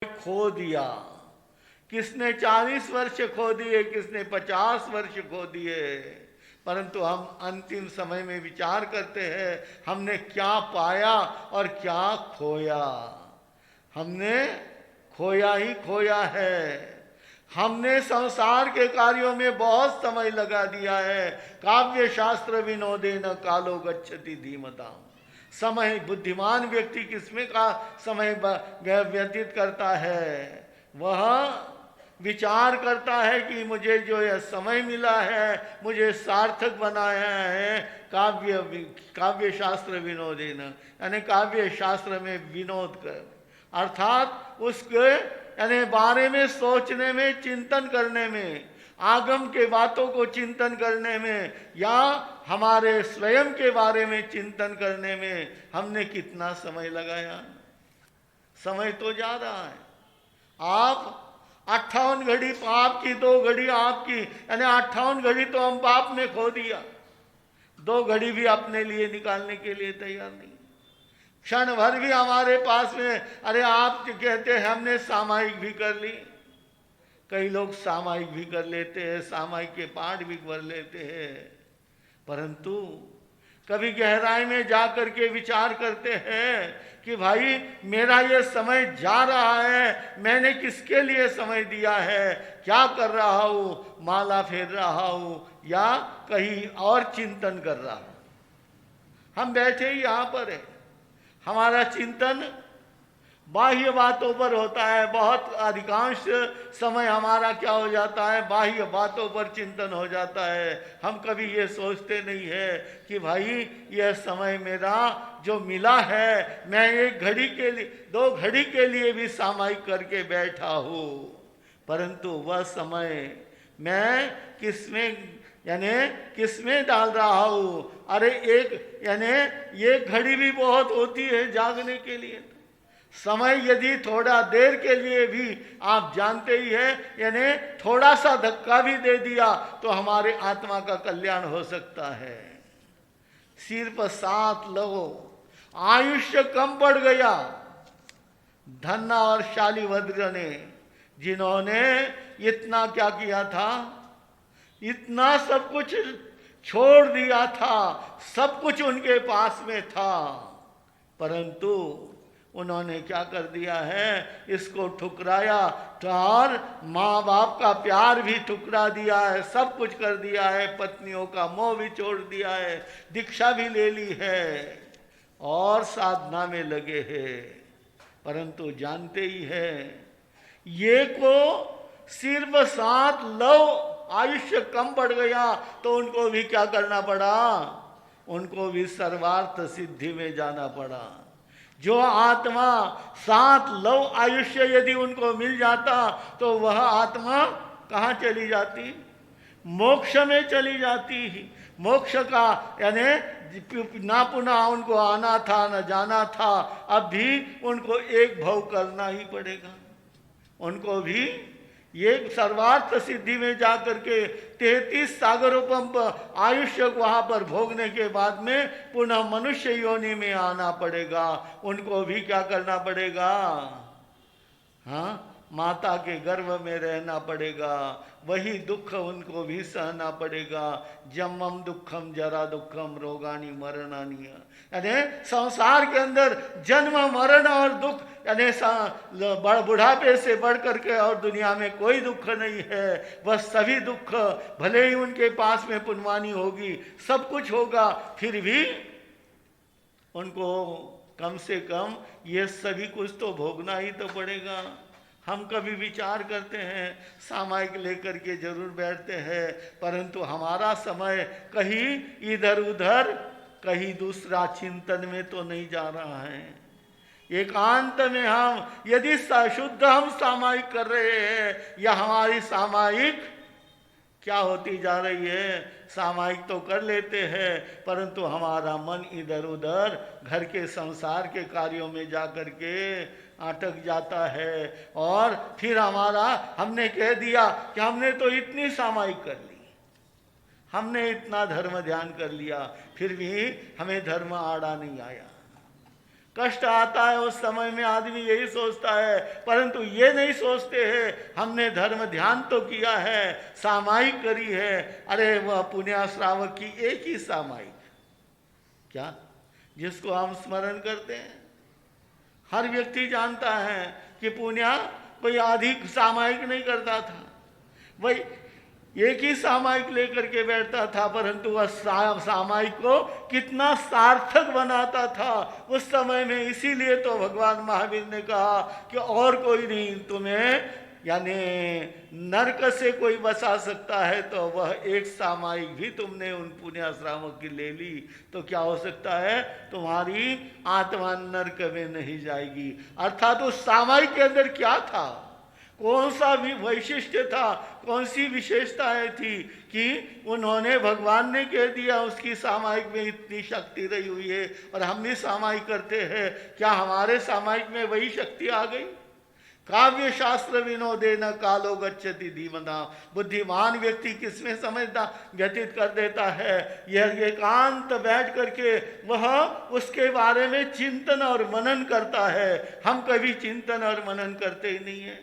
खो दिया। किसने 40 वर्ष खो दिए, किसने 50 वर्ष खो दिए, परंतु हम अंतिम समय में विचार करते हैं हमने क्या पाया और क्या खोया। हमने खोया ही खोया है। हमने संसार के कार्यों में बहुत समय लगा दिया है। काव्य शास्त्र विनोदेन कालो गच्छति धीमताम। समय, बुद्धिमान व्यक्ति किसमें का समय व्यतीत करता है? वह विचार करता है कि मुझे जो यह समय मिला है, मुझे सार्थक बनाया है काव्य शास्त्र विनोदेन, यानी काव्य शास्त्र में विनोद कर, अर्थात उसके यानी बारे में सोचने में, चिंतन करने में, आगम के बातों को चिंतन करने में या हमारे स्वयं के बारे में चिंतन करने में हमने कितना समय लगाया। समय तो जा रहा है। आप 58 घड़ी पाप की, 2 घड़ी आपकी, यानी 58 घड़ी तो हम पाप में खो दिया, 2 घड़ी भी अपने लिए निकालने के लिए तैयार नहीं। क्षण भर भी हमारे पास में, अरे आप कहते हैं हमने सामायिक भी कर ली। कई लोग सामायिक भी कर लेते हैं, सामायिक के पाठ भी कर लेते हैं, परंतु कभी गहराई में जा करके विचार करते हैं कि भाई मेरा ये समय जा रहा है, मैंने किसके लिए समय दिया है, क्या कर रहा हूँ, माला फेर रहा हूँ या कहीं और चिंतन कर रहा हूँ। हम बैठे ही यहाँ पर है, हमारा चिंतन बाह्य बातों पर होता है। बहुत अधिकांश समय हमारा क्या हो जाता है, बाह्य बातों पर चिंतन हो जाता है। हम कभी ये सोचते नहीं है कि भाई यह समय मेरा जो मिला है, मैं 1 घड़ी के लिए, 2 घड़ी के लिए भी सामायिक करके बैठा हूँ, परंतु वह समय मैं किसमें डाल रहा हूँ। अरे ये घड़ी भी बहुत होती है जागने के लिए। समय यदि थोड़ा देर के लिए भी, आप जानते ही है, यानी थोड़ा सा धक्का भी दे दिया तो हमारे आत्मा का कल्याण हो सकता है। सिर पर 7 लो, आयुष्य कम पड़ गया। धन्ना और शालिभद्र ने, जिन्होंने इतना क्या किया था, इतना सब कुछ छोड़ दिया था, सब कुछ उनके पास में था, परंतु उन्होंने क्या कर दिया है, इसको ठुकराया और माँ बाप का प्यार भी ठुकरा दिया है, सब कुछ कर दिया है, पत्नियों का मोह भी छोड़ दिया है, दीक्षा भी ले ली है और साधना में लगे हैं, परंतु जानते ही हैं ये को सिर्फ 7 लव आयुष्य कम पड़ गया तो उनको भी क्या करना पड़ा, उनको भी सर्वार्थ सिद्धि में जाना पड़ा। जो आत्मा 7 लव आयुष्य यदि उनको मिल जाता तो वह आत्मा कहाँ चली जाती, मोक्ष में चली जाती। मोक्ष का यानी ना पुनः उनको आना था न जाना था, अब भी उनको एक भव करना ही पड़ेगा। उनको भी ये सर्वार्थ सिद्धि में जा करके 33 सागरोपम आयुष्य वहाँ पर भोगने के बाद में पुनः मनुष्य योनि में आना पड़ेगा। उनको भी क्या करना पड़ेगा, हाँ, माता के गर्भ में रहना पड़ेगा, वही दुख उनको भी सहना पड़ेगा। जन्मम दुखम जरा दुखम रोगानी मरणानी, यानी संसार के अंदर जन्म मरण और दुख, यानी बुढ़ापे से बढ़ करके और दुनिया में कोई दुख नहीं है। वह सभी दुख, भले ही उनके पास में पुण्यवानी होगी, सब कुछ होगा, फिर भी उनको कम से कम ये सभी कुछ तो भोगना ही तो पड़ेगा। हम कभी विचार करते हैं, सामायिक लेकर के जरूर बैठते हैं, परंतु हमारा समय कहीं इधर उधर, कहीं दूसरा चिंतन में तो नहीं जा रहा है। एकांत में हम यदि शुद्ध हम सामायिक कर रहे हैं, या हमारी सामायिक क्या होती जा रही है, सामायिक तो कर लेते हैं परंतु हमारा मन इधर उधर घर के संसार के कार्यों में जा कर के अटक जाता है। और फिर हमने कह दिया कि हमने तो इतनी सामायिक कर ली, हमने इतना धर्म ध्यान कर लिया, फिर भी हमें धर्म आड़ा नहीं आया। कष्ट आता है उस समय में आदमी यही सोचता है, परंतु ये नहीं सोचते हैं हमने धर्म ध्यान तो किया है, सामायिक करी है। अरे वह पुण्य श्रावक की एक ही सामायिक, क्या जिसको हम स्मरण करते हैं, हर व्यक्ति जानता है कि पुण्य कोई अधिक सामायिक नहीं करता था, वही एक ही सामायिक लेकर के बैठता था, परंतु वह सामायिक को कितना सार्थक बनाता था उस समय में। इसीलिए तो भगवान महावीर ने कहा कि और कोई नहीं तुम्हें यानी नरक से कोई बचा सकता है, तो वह एक सामायिक भी तुमने उन पुण्याश्रामों की ले ली तो क्या हो सकता है, तुम्हारी आत्मा नरक में नहीं जाएगी। अर्थात उस सामायिक के अंदर क्या था, कौन सा भी वैशिष्ट्य था, कौन सी विशेषताएं थी कि उन्होंने, भगवान ने कह दिया उसकी सामायिक में इतनी शक्ति रही हुई है और हम भी सामायिक करते हैं, क्या हमारे सामायिक में वही शक्ति आ गई। काव्य शास्त्र विनोदे न कालो गच्छति धीमना, बुद्धिमान व्यक्ति किसमें समझता व्यतीत कर देता है, यह एकांत बैठ करके वह उसके बारे में चिंतन और मनन करता है। हम कभी चिंतन और मनन करते ही नहीं है।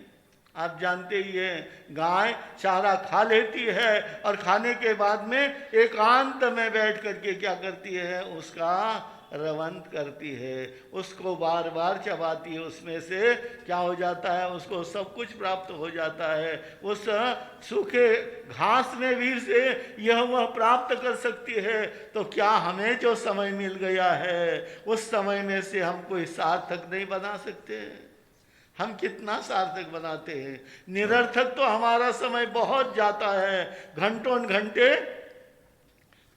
आप जानते ही हैं गाय चारा खा लेती है और खाने के बाद में एकांत में बैठ करके क्या करती है, उसका रवंत करती है, उसको बार बार चबाती है, उसमें से क्या हो जाता है, उसको सब कुछ प्राप्त हो जाता है। उस सूखे घास में भी से यह वह प्राप्त कर सकती है। तो क्या हमें जो समय मिल गया है उस समय में से हम कोई सार्थक नहीं बना सकते। हम कितना सार्थक बनाते हैं, निरर्थक तो हमारा समय बहुत जाता है, घंटों घंटे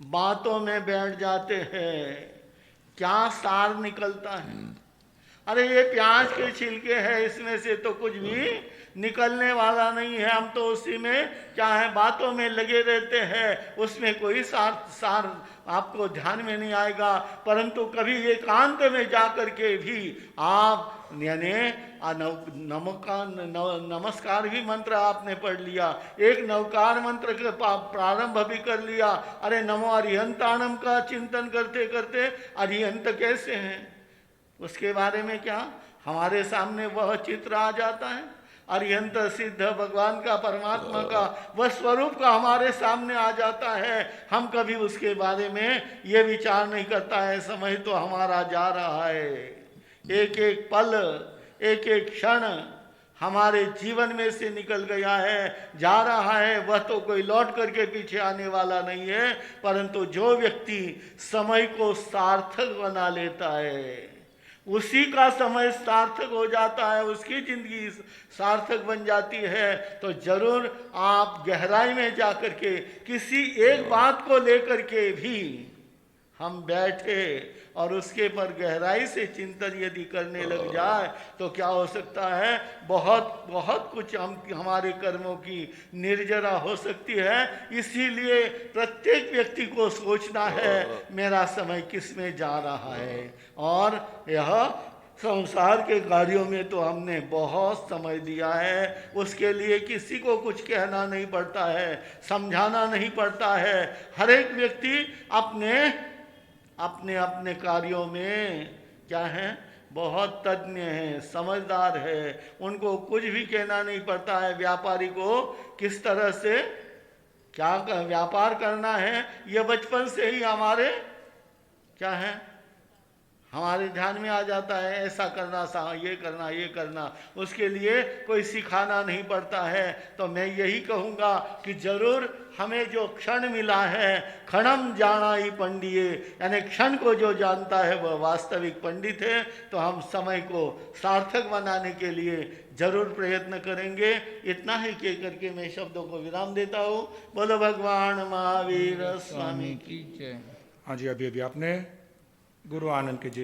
बातों में बैठ जाते हैं, क्या सार निकलता है। अरे ये प्याज के छिलके हैं, इसमें से तो कुछ भी निकलने वाला नहीं है, हम तो उसी में क्या है बातों में लगे रहते हैं, उसमें कोई सार आपको ध्यान में नहीं आएगा। परंतु कभी एकांत में जा कर के भी आप यानी नमस्कार भी मंत्र आपने पढ़ लिया, एक नवकार मंत्र के प्रारंभ भी कर लिया। अरे नमो अरिहंताणम का चिंतन करते करते अरिहंत कैसे हैं उसके बारे में क्या हमारे सामने वह चित्र आ जाता है। अरिहंत सिद्ध भगवान का, परमात्मा का वह स्वरूप का हमारे सामने आ जाता है। हम कभी उसके बारे में ये विचार नहीं करता है। समय तो हमारा जा रहा है, एक एक पल एक एक क्षण हमारे जीवन में से निकल गया है, जा रहा है, वह तो कोई लौट करके पीछे आने वाला नहीं है। परंतु जो व्यक्ति समय को सार्थक बना लेता है, उसी का समय सार्थक हो जाता है, उसकी जिंदगी सार्थक बन जाती है। तो जरूर आप गहराई में जाकर के किसी एक बात को लेकर के भी हम बैठे और उसके पर गहराई से चिंतन यदि करने लग जाए तो क्या हो सकता है, बहुत बहुत कुछ हमारे कर्मों की निर्जरा हो सकती है। इसीलिए प्रत्येक व्यक्ति को सोचना है मेरा समय किस में जा रहा है। और यह संसार के कार्यों में तो हमने बहुत समय दिया है, उसके लिए किसी को कुछ कहना नहीं पड़ता है, समझाना नहीं पड़ता है। हर एक व्यक्ति अपने अपने अपने कार्यों में क्या है, बहुत तज्ञ है, समझदार है, उनको कुछ भी कहना नहीं पड़ता है। व्यापारी को किस तरह से क्या व्यापार करना है, यह बचपन से ही हमारे क्या है, हमारे ध्यान में आ जाता है। ऐसा करना, ये करना, ये करना, उसके लिए कोई सिखाना नहीं पड़ता है। तो मैं यही कहूँगा कि जरूर हमें जो क्षण मिला है, क्षणम जाना ही पंडिये, यानी क्षण को जो जानता है वह वास्तविक पंडित है। तो हम समय को सार्थक बनाने के लिए जरूर प्रयत्न करेंगे। इतना ही कह करके मैं शब्दों को विराम देता हूँ। बोलो भगवान महावीर स्वामी की जय। हाँ जी, अभी आपने गुरु आनंद के